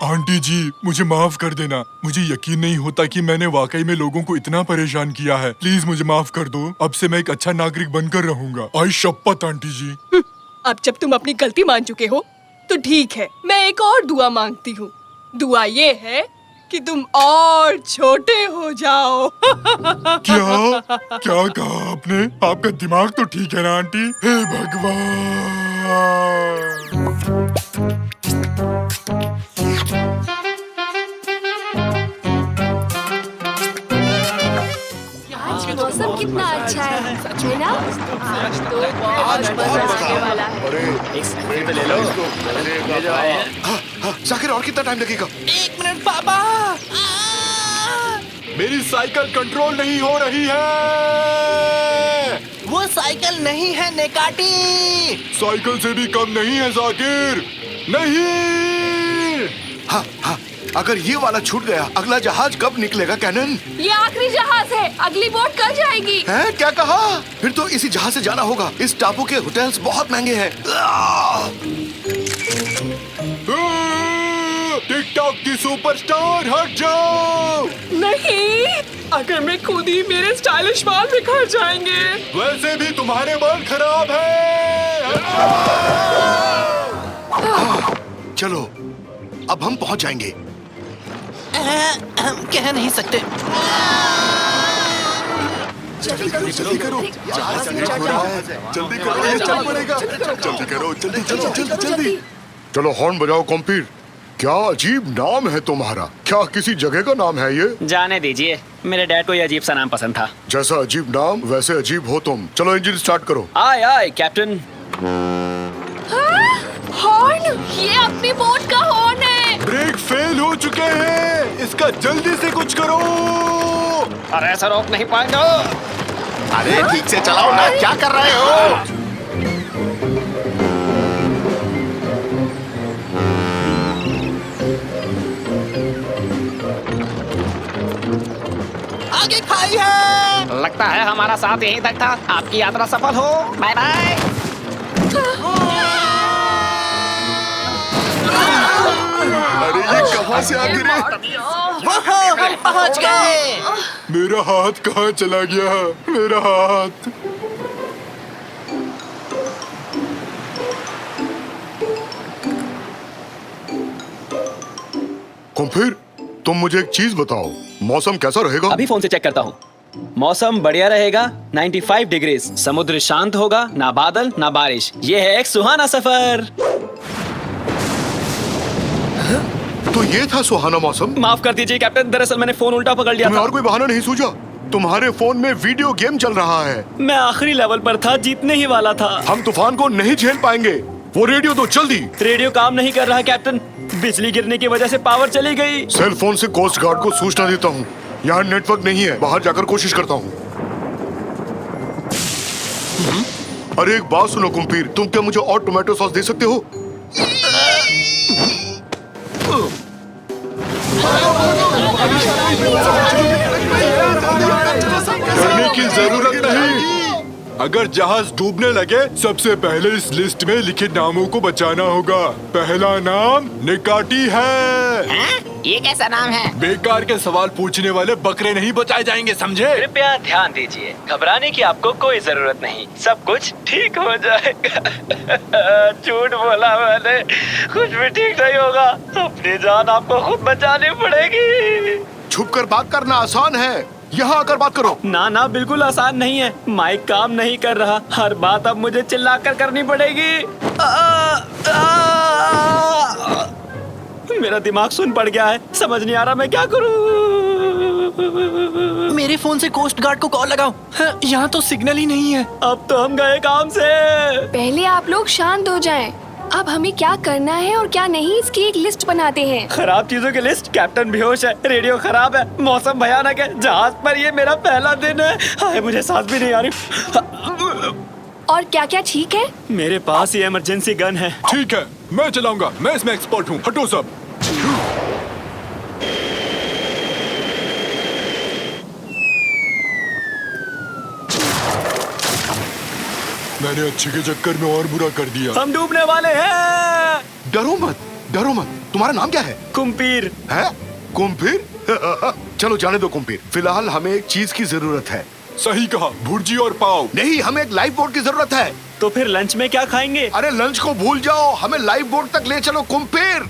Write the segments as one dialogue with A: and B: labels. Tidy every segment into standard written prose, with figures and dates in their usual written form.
A: Aunty जी, मुझे माफ कर देना। मुझे यकीन नहीं होता कि मैंने वाकई में लोगों को इतना परेशान किया है। प्लीज मुझे माफ कर दो। अब से मैं एक अच्छा नागरिक बनकर रहूंगा। आई शपथ आंटी जी।
B: अब जब तुम अपनी गलती मान चुके हो तो ठीक है, मैं एक और दुआ मांगती हूँ। दुआ ये है कि तुम और छोटे हो जाओ।
A: क्या क्या कहा आपने? आपका दिमाग तो ठीक है ना आंटी? हे भगवान।
C: मौसम कितना अच्छा है ना? आज तो बहुत मजा आने वाला है।
D: अरे
E: एक सेल्फी तो ले लो। ये जो है।
D: जाकिर, और कितना टाइम लगेगा?
E: 1 मिनट पापा।
A: मेरी साइकिल कंट्रोल नहीं हो रही है।
E: वो साइकिल नहीं है नेकाटी।
A: साइकिल से भी कम नहीं है जाकिर। नहीं।
D: हाँ हाँ, अगर ये वाला छूट गया, अगला जहाज कब निकलेगा कैनन?
C: ये आखिरी जहाज है, अगली बोट कल जाएगी।
D: है क्या कहा? फिर तो इसी जहाज से जाना होगा। इस टापू के होटल्स बहुत महंगे हैं।
A: टिकटॉक की सुपरस्टार, हट जाओ।
B: नहीं, अगर मैं कूदी मेरे स्टाइलिश बाल बिखर जाएंगे।
A: वैसे भी तुम्हारे बाल खराब है।
D: चलो, अब हम पहुंच जाएंगे।
E: हम कह नहीं सकते।
D: जल्दी करो, जल्दी करो, जल्दी करो, ये चल पड़ेगा। जल्दी करो, जल्दी जल्दी जल्दी जल्दी। चलो हॉर्न बजाओ कॉम्पीर। क्या अजीब नाम है तुम्हारा। क्या किसी जगह का नाम है ये?
F: जाने दीजिए, मेरे डैड को ये अजीब सा नाम पसंद था।
D: जैसा अजीब नाम वैसे अजीब हो तुम। चलो इंजन स्टार्ट करो।
F: आए आए कैप्टन।
C: हॉर्न, ये अपनी बोट का हॉर्न है।
A: ब्रेक फेल हो चुके हैं। इसका जल्दी से कुछ करो।
F: अरे ऐसा रोक नहीं पाएंगे।
D: अरे ठीक से चलाओ ना, क्या कर रहे हो?
E: आगे खाई है।
F: लगता है हमारा साथ यहीं तक था। आपकी यात्रा सफल हो। Bye bye.
D: अरे ये कहाँ से आ गिरे?
E: हम पहुंच गए।
A: मेरा हाथ कहाँ चला गया? मेरा हाथ।
D: कॉम्पीर, तुम मुझे एक चीज बताओ, मौसम कैसा रहेगा?
F: अभी फोन से चेक करता हूँ। मौसम बढ़िया रहेगा। 95 डिग्री। समुद्र शांत होगा, ना बादल ना बारिश। ये है एक सुहाना सफर।
D: तो ये था सुहाना मौसम।
F: माफ कर दीजिए कैप्टन, दरअसल मैंने फोन उल्टा पकड़ लिया
D: तुम्हें
F: था।
D: और कोई बहाना नहीं सूझा? तुम्हारे फोन में वीडियो गेम चल रहा है।
F: मैं आखिरी लेवल पर था, जीतने ही वाला था।
D: हम तूफान को नहीं झेल पाएंगे। वो रेडियो तो जल्दी।
F: रेडियो काम नहीं कर रहा कैप्टन। बिजली गिरने की वजह से पावर चली गई।
D: सेल फोन से कोस्ट गार्ड को सूचना देता हूँ। यहाँ नेटवर्क नहीं है, बाहर जाकर कोशिश करता हूँ। अरे एक बात सुनो कुम्पीर, तुम क्या मुझे और टोमेटो सॉस दे सकते हो?
A: करने की जरूरत नहीं। अगर जहाज डूबने लगे, सबसे पहले इस लिस्ट में लिखे नामों को बचाना होगा। पहला नाम निकाटी है।
F: ये कैसा नाम है?
A: बेकार के सवाल पूछने वाले बकरे नहीं बचाए जाएंगे, समझे?
F: कृपया ध्यान दीजिए, घबराने की आपको कोई जरूरत नहीं। सब कुछ ठीक हो जाएगा। झूठ बोला मैंने, कुछ भी ठीक नहीं होगा। अपनी जान आपको खुद बचानी पड़ेगी।
D: छुप कर बात करना आसान है, यहाँ आकर बात करो।
F: ना ना, बिल्कुल आसान नहीं है। माइक काम नहीं कर रहा। हर बात अब मुझे चिल्लाकर करनी पड़ेगी। मेरा दिमाग सुन पड़ गया है, समझ नहीं आ रहा मैं क्या करूं।
E: मेरे फोन से कोस्ट गार्ड को कॉल लगाओ। यहाँ तो सिग्नल ही नहीं है।
F: अब तो हम गए काम से।
C: पहले आप लोग शांत हो जाएं। अब हमें क्या करना है और क्या नहीं, इसकी एक लिस्ट बनाते हैं।
F: खराब चीजों की लिस्ट। कैप्टन बेहोश है, रेडियो खराब है, मौसम भयानक है, जहाज पर ये मेरा पहला दिन है। हाय, मुझे सांस भी नहीं आ रही।
C: और क्या क्या ठीक है?
F: मेरे पास ये इमरजेंसी गन है।
A: ठीक है, मैं चलाऊंगा। मैं इसमें एक्सपर्ट हूँ। हटो सब। मैंने अच्छे के चक्कर में और बुरा कर दिया।
F: हम डूबने वाले हैं।
D: डरो मत, डरो मत। तुम्हारा नाम क्या है?
E: कुम्पीर।
D: है? कुम्पीर? चलो जाने दो कुम्पीर। फिलहाल हमें एक चीज की जरूरत है।
A: सही कहा, भुर्जी और पाव।
D: नहीं, हमें एक लाइफ बोट की जरूरत है।
E: तो फिर लंच में क्या खाएंगे?
D: अरे लंच को भूल जाओ, हमें लाइफ बोट तक ले चलो कुम्पीर।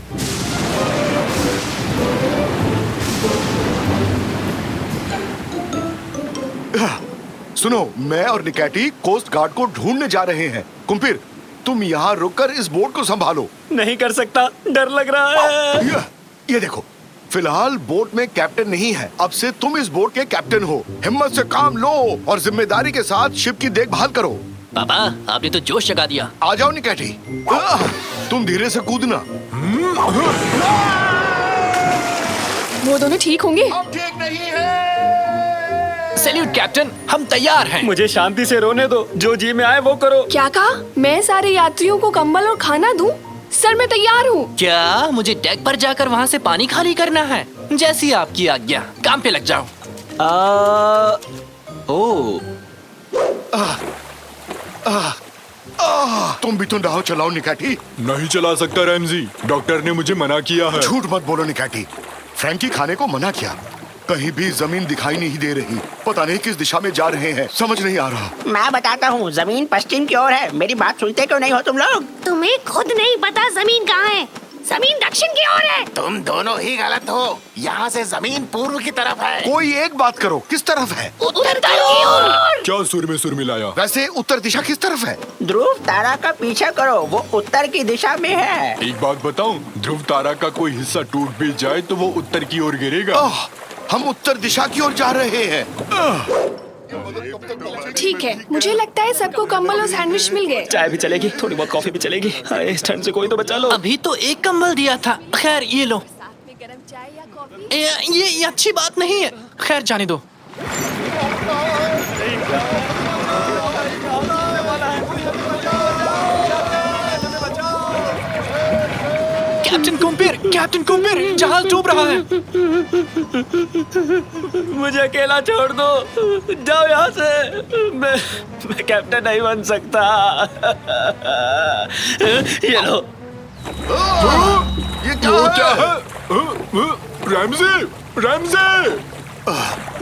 D: सुनो, मैं और निकैटी कोस्ट गार्ड को ढूंढने जा रहे हैं। कुम्पीर, तुम यहाँ रुककर इस बोट को संभालो।
E: नहीं कर सकता, डर लग रहा है।
D: ये देखो, फिलहाल बोट में कैप्टन नहीं है। अब से तुम इस बोट के कैप्टन हो। हिम्मत से काम लो और जिम्मेदारी के साथ शिप की देखभाल करो।
E: पापा, आपने तो जोश जगा दिया।
D: आ जाओ निकैटी। तुम धीरे से कूदना।
C: वो दोनों ठीक होंगे?
D: अब ठीक नहीं है।
E: सैल्यूट कैप्टन, हम तैयार हैं। मुझे शांति से रोने दो, जो जी में आए वो करो।
C: क्या कहा? मैं सारे यात्रियों को कंबल और खाना दूं? सर मैं तैयार हूँ।
E: क्या मुझे डेक पर जाकर वहाँ से पानी खाली करना है? जैसी आपकी आज्ञा, काम पे लग जाओ। ओ
D: तुम भी तो नाव चलाओ निकैटी।
A: नहीं चला सकता रैमजी, डॉक्टर ने मुझे मना किया है।
D: झूठ मत बोलो निकैटी। फ्रैंकी खाने को मना किया। कहीं भी जमीन दिखाई नहीं दे रही। पता नहीं किस दिशा में जा रहे हैं, समझ नहीं आ रहा।
G: मैं बताता हूँ, जमीन पश्चिम की ओर है। मेरी बात सुनते क्यों नहीं हो तुम लोग?
H: तुम्हें खुद नहीं पता जमीन कहाँ है? जमीन दक्षिण की ओर है।
I: तुम दोनों ही गलत हो। यहाँ से जमीन पूर्व की तरफ है।
D: कोई एक बात करो, किस तरफ है?
H: उत्तर की ओर।
A: क्या सुर में सुर मिलाया?
D: वैसे उत्तर दिशा किस तरफ है?
G: ध्रुव तारा का पीछा करो, वो उत्तर की दिशा में है।
A: एक बात बताऊं, ध्रुव तारा का कोई हिस्सा टूट भी जाए तो वो उत्तर की ओर गिरेगा।
D: हम उत्तर दिशा की ओर जा रहे हैं।
C: ठीक है, मुझे लगता है सबको कंबल और सैंडविच मिल गए।
E: चाय भी चलेगी, थोड़ी बहुत कॉफी भी चलेगी। इस ठंड से कोई तो बचा लो। अभी तो एक कंबल दिया था। खैर ये लो।
C: साथ में गरम चाय या कॉफी?
E: ये अच्छी बात नहीं है। खैर जाने दो। कैप्टन कुम्पीर, जहाज डूब रहा है। मुझे अकेला छोड़ दो, जाओ यहाँ से। मैं कैप्टन नहीं बन सकता। ये लो।
D: ये
A: क्या है? Ramsay, Ramsay!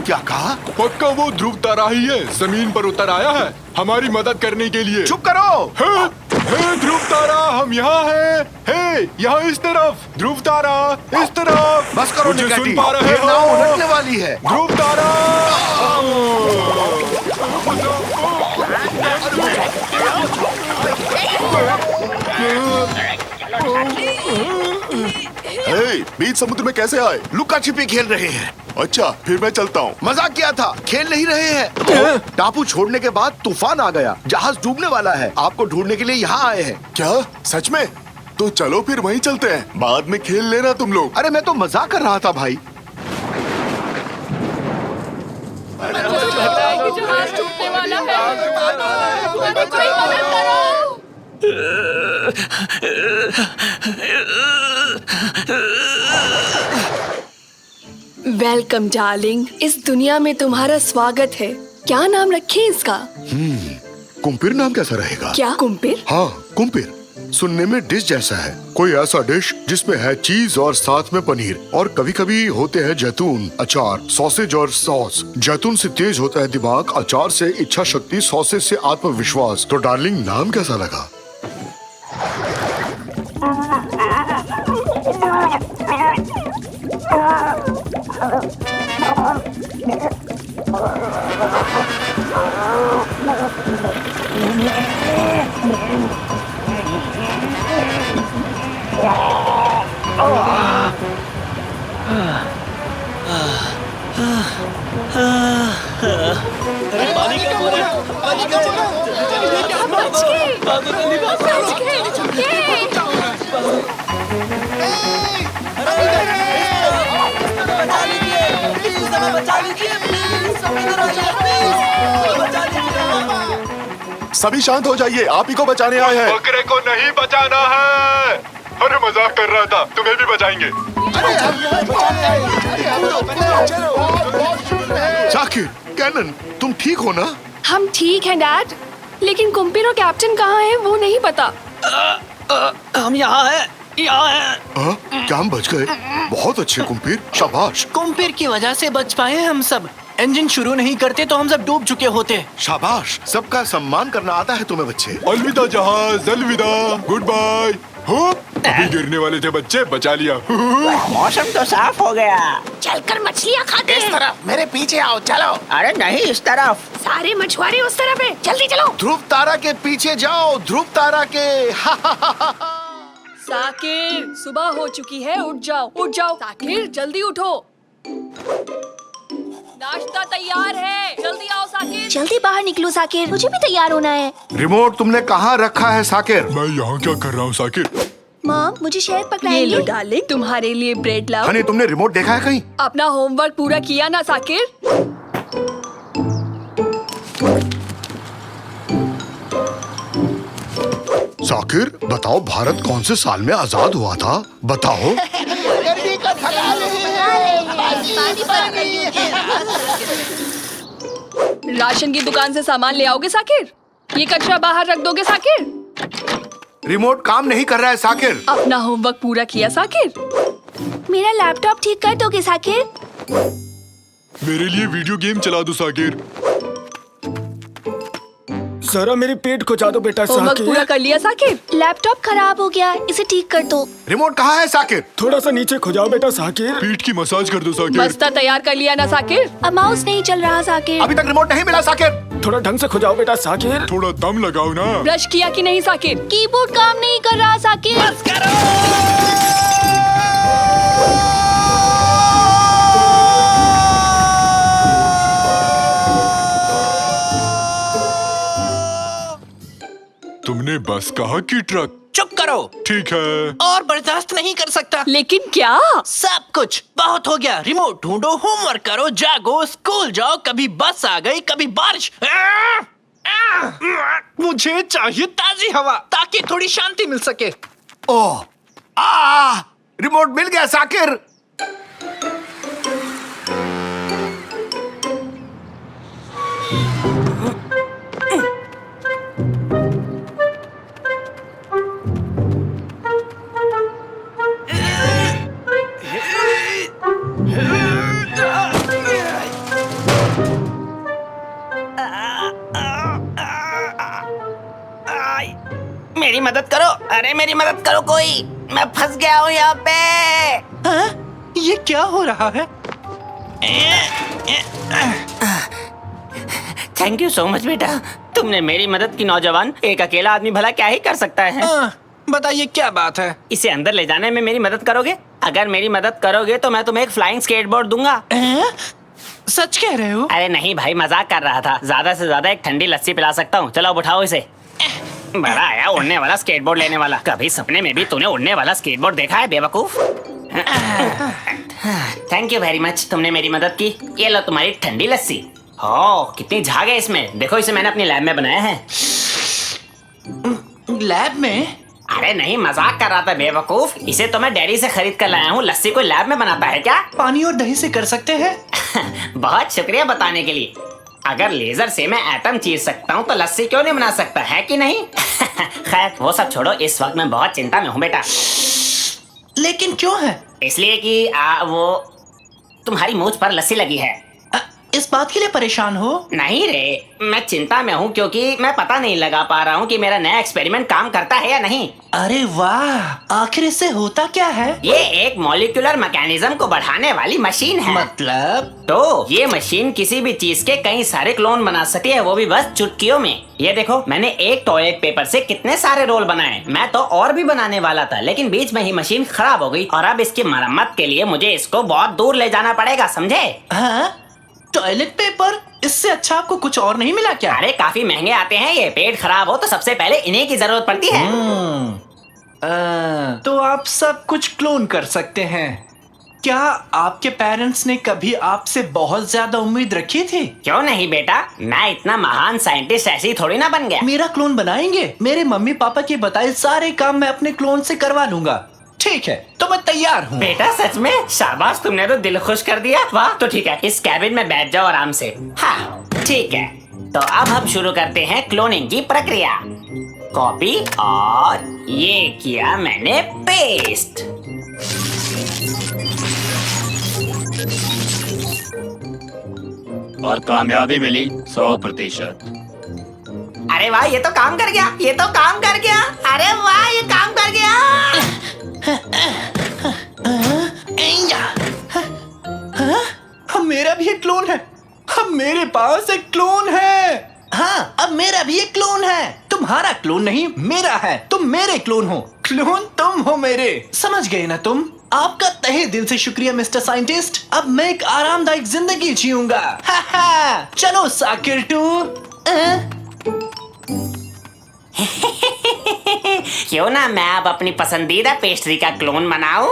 D: क्या कहा?
A: पक्का वो ध्रुव तारा ही है, जमीन पर उतर आया है हमारी मदद करने के लिए।
D: चुप करो।
A: हे ध्रुव तारा, हम यहाँ हैं। हे, यहाँ इस तरफ। ध्रुव तारा, इस तरफ।
D: बस करो
A: मुझे
D: निकैटी,
A: सुन पा रहे
D: ये
A: हो?
D: नाव उलटने वाली है।
A: ध्रुव तारा।
D: बीच समुद्र में कैसे आए? लुका छिपी खेल रहे हैं। अच्छा, फिर मैं चलता हूँ। मजाक किया था, खेल नहीं रहे हैं। टापू छोड़ने के बाद तूफान आ गया, जहाज डूबने वाला है। आपको ढूंढने के लिए यहाँ आए हैं।
J: क्या सच में? तो चलो फिर वहीं चलते हैं, बाद में खेल लेना तुम लोग।
D: अरे मैं तो मजाक कर रहा था भाई।
B: जहाज टूटने वाला है। कोई मदद करो।
C: वेलकम डार्लिंग, इस दुनिया में तुम्हारा स्वागत है। क्या नाम रखें इसका?
D: कुम्पीर नाम कैसा रहेगा?
C: क्या कुम्पीर?
D: हाँ कुम्पीर, सुनने में डिश जैसा है। कोई ऐसा डिश जिसमें है चीज और साथ में पनीर, और कभी कभी होते हैं जैतून, अचार, सॉसेज और सॉस। जैतून से तेज होता है दिमाग, अचार से इच्छा शक्ति, सॉसेज से आत्मविश्वास। तो डार्लिंग नाम कैसा लगा?
J: सभी शांत हो जाइए, आप ही को बचाने आए हैं।
A: बकरे को नहीं बचाना है। अरे मजाक कर रहा था, तुम्हें भी बचाएंगे।
D: जाकिर, कैनन, तुम ठीक हो ना?
C: हम ठीक हैं डैड, लेकिन कुम्पीर और कैप्टन कहाँ हैं वो नहीं पता।
E: हम यहाँ हैं।
D: क्या हम बच गए? बहुत अच्छे कुम्पीर, शाबाश।
E: कुम्पीर की वजह से बच पाए हम सब। इंजन शुरू नहीं करते तो हम सब डूब चुके होते।
D: शाबाश, सबका सम्मान करना आता है तुम्हें बच्चे।
A: अलविदा जहाज, अलविदा, गुड बाय। अभी गिरने वाले थे बच्चे, बचा लिया।
G: मौसम तो साफ हो गया।
H: चलकर मछलियाँ खाते
I: इस
H: हैं।
I: तरफ मेरे पीछे आओ, चलो।
G: अरे नहीं, इस तरफ।
H: सारे मछुआरे उस तरफ है, जल्दी चलो।
D: ध्रुव तारा के पीछे जाओ, ध्रुव तारा के।
B: साकिर, सुबह हो चुकी है, उठ जाओ, उठ जाओ। साकिर, जल्दी उठो। नाश्ता तैयार है, जल्दी आओ साकिर।
H: जल्दी बाहर निकलो साकिर, मुझे भी तैयार होना है।
D: रिमोट तुमने कहाँ रखा है साकिर?
A: मैं यहाँ क्या कर रहा हूँ साकिर?
H: मॉम, मुझे शहद
B: ये लो
H: पकड़ाएंगे?
B: डार्लिंग, तुम्हारे लिए ब्रेड लाओ।
D: हनी, तुमने रिमोट देखा है कहीं?
B: अपना होमवर्क पूरा किया ना साकिर?
D: साकिर, बताओ भारत कौन से साल में आजाद हुआ था? बताओ।
B: राशन की दुकान से सामान ले आओगे साकिर? ये कचरा बाहर रख दोगे साकिर?
D: रिमोट काम नहीं कर रहा है साकिर।
B: अपना होमवर्क पूरा किया साकिर?
H: मेरा लैपटॉप ठीक कर दोगे साकिर?
A: मेरे लिए वीडियो गेम चला दो साकिर।
E: जरा मेरे पेट को जा दो बेटा।
B: होमवर्क पूरा कर लिया साकिर?
H: लैपटॉप खराब हो गया, इसे ठीक कर दो।
D: रिमोट कहाँ है साकिर?
E: थोड़ा सा नीचे खो जाओ बेटा साकिर।
A: पीठ की मसाज कर दो साकिर।
B: बस्ता तैयार कर लिया ना साकिर?
H: अब माउस नहीं चल रहा साकिर।
D: अभी तक रिमोट नहीं मिला साकिर।
E: थोड़ा ढंग से खो जाओ बेटा साकिर।
A: थोड़ा दम लगाओ ना।
B: ब्रश किया कि नहीं साकिर?
H: कीबोर्ड काम नहीं कर रहा साकिर।
A: तुमने बस कहा कि ट्रक?
E: चुप करो,
A: ठीक है।
E: और बर्दाश्त नहीं कर सकता।
B: लेकिन क्या?
E: सब कुछ बहुत हो गया। रिमोट ढूंढो, होमवर्क करो, जागो, स्कूल जाओ। कभी बस आ गई, कभी बारिश। मुझे चाहिए ताजी हवा ताकि थोड़ी शांति मिल सके।
D: ओह, रिमोट मिल गया साकिर।
G: मेरी मदद करो, अरे मेरी मदद करो कोई, मैं फंस गया हूँ यहाँ पे।
E: ये क्या हो रहा है?
G: थैंक यू सो मच बेटा, तुमने मेरी मदद की। नौजवान, एक अकेला आदमी भला क्या ही कर सकता है।
E: बताइए क्या बात है?
G: इसे अंदर ले जाने में मेरी मदद करोगे? अगर मेरी मदद करोगे तो मैं तुम्हें एक फ्लाइंग स्केटबोर्ड दूंगा।
E: सच कह रहे हो?
G: अरे नहीं भाई, मजाक कर रहा था। ज्यादा से ज्यादा एक ठंडी लस्सी पिला सकता हूँ। चलो अब उठाओ इसे। बड़ा आया उड़ने वाला स्केटबोर्ड लेने वाला। कभी सपने में भी तूने उड़ने वाला स्केटबोर्ड देखा है बेवकूफ? थैंक यू वेरी मच, तुमने मेरी मदद की। ये लो तुम्हारी ठंडी लस्सी। ओह, कितनी झाग है इसमें। देखो, इसे मैंने अपनी लैब में बनाया है।
E: लैब में?
G: अरे नहीं, मजाक कर रहा था बेवकूफ। इसे तो मैं डेयरी से खरीद कर लाया हूँ। लस्सी कोई लैब में बनाता है क्या?
E: पानी और दही से कर सकते हैं।
G: बहुत शुक्रिया बताने के लिए। अगर लेजर से मैं एटम चीर सकता हूँ तो लस्सी क्यों नहीं बना सकता, है कि नहीं? खैर वो सब छोड़ो, इस वक्त मैं बहुत चिंता में हूँ बेटा।
E: लेकिन क्यों है?
G: इसलिए कि वो तुम्हारी मूंछ पर लस्सी लगी है।
E: इस बात के लिए परेशान हो?
G: नहीं रे, मैं चिंता में हूँ क्योंकि मैं पता नहीं लगा पा रहा हूँ कि मेरा नया एक्सपेरिमेंट काम करता है या नहीं।
E: अरे वाह, आखिर इससे होता क्या है?
G: ये एक मॉलिक्यूलर मैकेनिज्म को बढ़ाने वाली मशीन है।
E: मतलब?
G: तो ये मशीन किसी भी चीज के कई सारे क्लोन बना सकती है, वो भी बस चुटकियों में। ये देखो, मैंने एक टॉयलेट पेपर से कितने सारे रोल बनाए। मैं तो और भी बनाने वाला था, लेकिन बीच में ही मशीन खराब हो गई और अब इसकी मरम्मत के लिए मुझे इसको बहुत दूर ले जाना पड़ेगा, समझे?
E: हाँ? Toilet paper? इससे अच्छा आपको कुछ और नहीं मिला क्या?
G: अरे काफी महंगे आते हैं ये। पेट खराब हो तो सबसे पहले इन्हीं की जरूरत पड़ती है।
E: तो आप सब कुछ क्लोन कर सकते हैं। क्या आपके पेरेंट्स ने कभी आपसे बहुत ज्यादा उम्मीद रखी थी?
G: क्यों नहीं बेटा, मैं इतना महान साइंटिस्ट ऐसी थोड़ी ना बन गया।
E: मेरा क्लोन बनाएंगे? मेरे मम्मी पापा के बताए सारे काम मैं अपने क्लोन से करवा लूंगा। ठीक है, तो मैं तैयार हूँ।
G: बेटा सच में? शाबाश, तुमने तो दिल खुश कर दिया। वाह, तो ठीक है, इस कैबिन में बैठ जाओ आराम से। हाँ ठीक है, तो अब हम शुरू करते हैं क्लोनिंग की प्रक्रिया। कॉपी और ये किया मैंने पेस्ट।
F: और कामयाबी मिली 100%।
G: अरे वाह, ये तो काम कर गया, ये तो काम कर गया। अरे वाह, ये काम कर गया।
E: हाँ, मेरा भी एक क्लोन है। अब मेरे पास एक क्लोन है। हाँ, अब मेरा भी एक क्लोन है। तुम्हारा क्लोन नहीं, मेरा है। तुम मेरे क्लोन हो, क्लोन तुम हो मेरे। समझ गए ना तुम? आपका तहे दिल से शुक्रिया मिस्टर साइंटिस्ट। अब मैं एक आरामदायक जिंदगी जीऊंगा। चलो साकिर टू।
G: क्यों ना मैं अब अपनी पसंदीदा पेस्ट्री का क्लोन बनाऊं?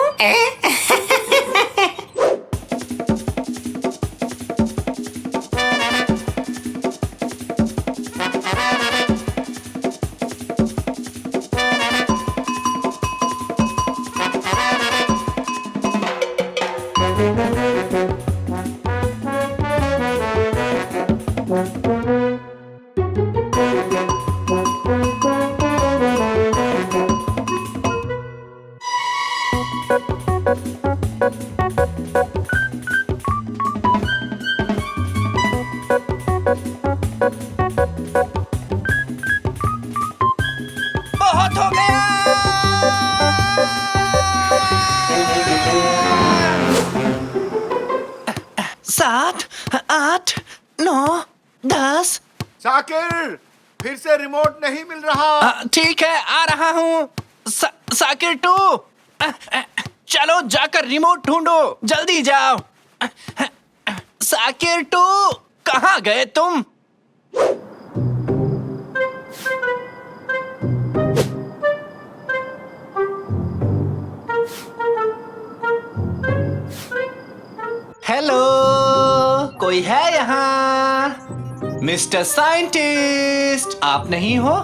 E: बहुत हो गया। 7, 8, 9, 10।
I: साकिर, फिर से रिमोट नहीं मिल रहा।
E: ठीक है, आ रहा हूँ। साकिर टू, चलो जाकर रिमोट ढूंढो, जल्दी जाओ। साकिर टू, कहाँ गए तुम? हेलो, कोई है यहाँ? मिस्टर साइंटिस्ट, आप नहीं हो?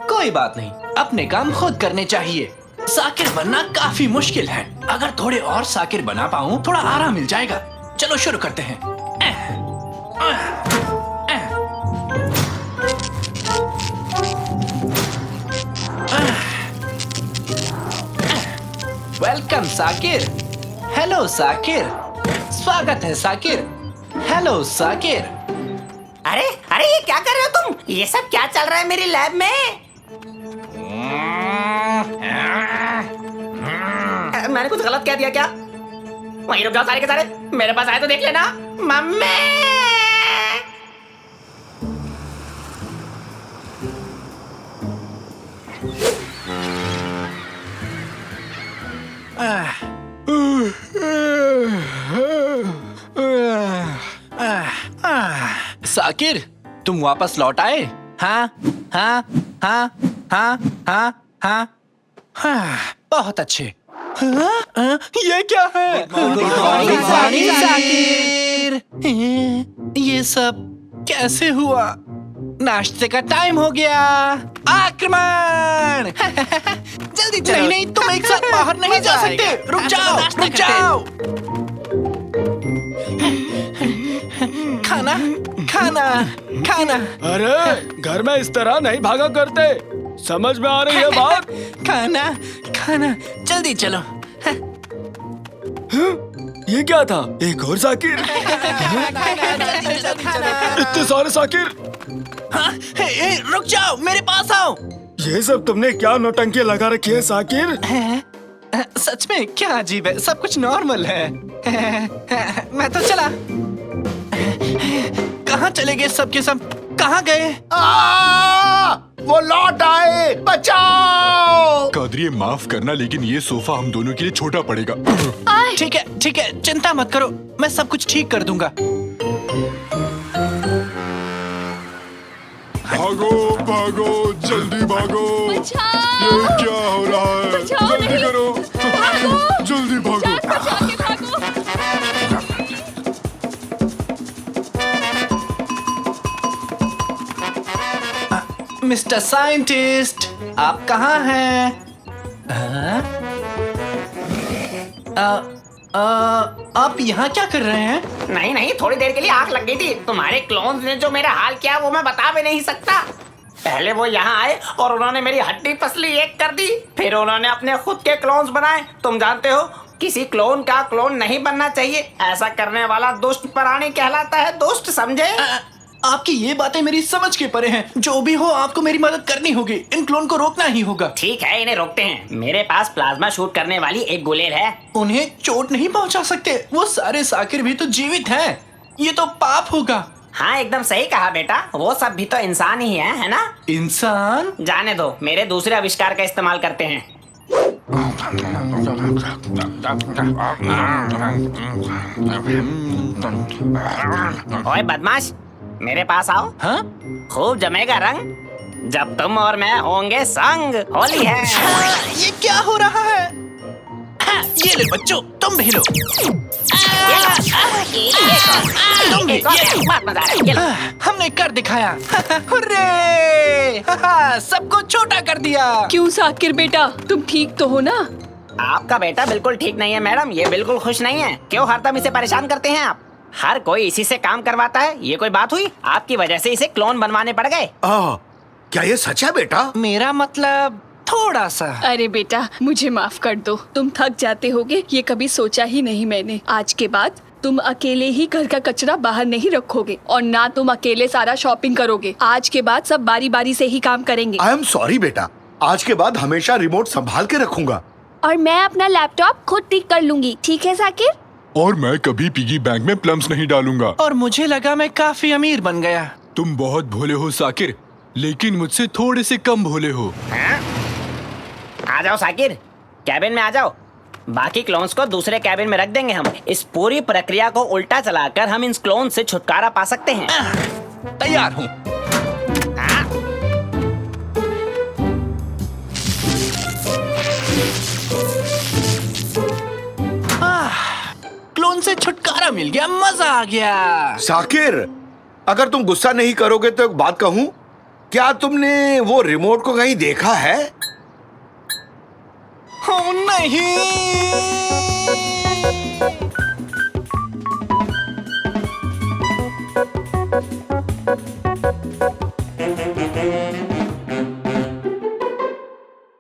E: कोई बात नहीं, अपने काम खुद करने चाहिए। साकिर बनना काफी मुश्किल है। अगर थोड़े और साकिर बना पाऊं, थोड़ा आराम मिल जाएगा। चलो शुरू करते हैं। वेलकम साकिर। हेलो साकिर, स्वागत है साकिर। हेलो साकिर।
G: अरे अरे, ये क्या कर रहे हो तुम? ये सब क्या चल रहा है मेरी लैब में? मैंने कुछ गलत कह दिया क्या? वहीं रुक जाओ सारे के सारे, मेरे पास आए तो देख लेना। मम्मी!
E: साकिर, तुम वापस लौट आए? हाँ हाँ हाँ हाँ हाँ हाँ हाँ, बहुत अच्छे। ये क्या है? साकिर, ये सब कैसे हुआ? नाश्ते का टाइम हो गया। आक्रमण! जल्दी चलो। नहीं, तुम एक साथ बाहर नहीं जा सकते। रुक जाओ, रुक जाओ। खाना खाना खाना।
K: अरे, घर में इस तरह नहीं भागा करते। समझ में आ रही है बात?
E: खाना खाना, जल्दी चलो।
K: ये क्या था? एक और साकिर? इतने सारे साकिर?
E: हाँ, रुक जाओ, मेरे पास आओ।
K: ये सब तुमने क्या नौटंकी लगा रखी है साकिर?
E: सच में क्या अजीब है, सब कुछ नॉर्मल है। मैं तो चला। कहाँ चले गए सब के सब? कहाँ गए?
I: वो लौट आए, बचाओ!
A: कादरी, माफ करना, लेकिन ये सोफा हम दोनों के लिए छोटा पड़ेगा।
E: ठीक है, चिंता मत करो, मैं सब कुछ ठीक कर दूंगा।
A: भागो भागो, जल्दी भागो। ये क्या हो रहा है? जल्दी करो, जल्दी भागो।
E: मिस्टर साइंटिस्ट, आप कहाँ हैं? आप यहाँ क्या कर रहे हैं?
G: नहीं, थोड़ी देर के लिए आग लग गई थी। तुम्हारे क्लोन्स ने जो मेरा हाल किया वो मैं बता भी नहीं सकता। पहले वो यहाँ आए और उन्होंने मेरी हड्डी पसली एक कर दी, फिर उन्होंने अपने खुद के क्लोन्स बनाए। तुम जानते हो किसी क्लोन का क्लोन नहीं बनना चाहिए, ऐसा करने वाला दुष्ट प्राणी कहलाता है, दुष्ट समझे?
E: आपकी ये बातें मेरी समझ के परे हैं। जो भी हो आपको मेरी मदद करनी होगी, इन क्लोन को रोकना ही होगा।
G: ठीक है, इन्हें रोकते हैं। मेरे पास प्लाज्मा शूट करने वाली एक गुलेल है।
E: उन्हें चोट नहीं पहुंचा सकते, वो सारे साकिर भी तो जीवित हैं। ये तो पाप होगा।
G: हाँ एकदम सही कहा बेटा, वो सब भी तो इंसान ही है ना?
E: इंसान?
G: जाने दो, मेरे दूसरे आविष्कार का इस्तेमाल करते हैं। ओए बदमाश, मेरे पास आओ।
E: हाँ?
G: खूब जमेगा रंग जब तुम और मैं होंगे संग। होली है।
E: ये क्या हो रहा है? हाँ, ये ले बच्चों, तुम भी लो। तुम भी, ये लो। हमने कर दिखाया। हुर्रे! सबको छोटा कर दिया।
B: क्यों साकिर बेटा, तुम ठीक तो हो ना?
G: आपका बेटा बिल्कुल ठीक नहीं है मैडम, ये बिल्कुल खुश नहीं है। क्यों हरदम इसे परेशान करते हैं आप? हर कोई इसी से काम करवाता है, ये कोई बात हुई? आपकी वजह से इसे क्लोन बनवाने पड़ गए।
I: क्या ये सच है बेटा?
E: मेरा मतलब थोड़ा सा।
B: अरे बेटा मुझे माफ कर दो, तुम थक जाते होगे, ये कभी सोचा ही नहीं मैंने। आज के बाद तुम अकेले ही घर का कचरा बाहर नहीं रखोगे और ना तुम अकेले सारा शॉपिंग करोगे। आज के बाद सब बारी बारी से ही काम करेंगे।
I: आई एम सॉरी बेटा, आज के बाद हमेशा रिमोट संभाल के रखूंगा।
C: और मैं अपना लैपटॉप खुद ठीक कर लूंगी, ठीक है साकिर?
A: और मैं कभी पिगी बैंक में प्लम्स नहीं डालूंगा।
E: और मुझे लगा मैं काफी अमीर बन गया।
A: तुम बहुत भोले हो साकिर, लेकिन मुझसे थोड़े से कम भोले हो।
G: आ जाओ साकिर, कैबिन में आ जाओ। बाकी क्लोन्स को दूसरे कैबिन में रख देंगे हम। इस पूरी प्रक्रिया को उल्टा चलाकर हम इन क्लोन से छुटकारा पा सकते हैं।
E: तैयार हूँ। क्लोन से छुटकारा मिल गया, मजा आ गया।
I: साकिर, अगर तुम गुस्सा नहीं करोगे तो एक बात कहूं, क्या तुमने वो रिमोट को कहीं देखा है?
E: Oh, नहीं।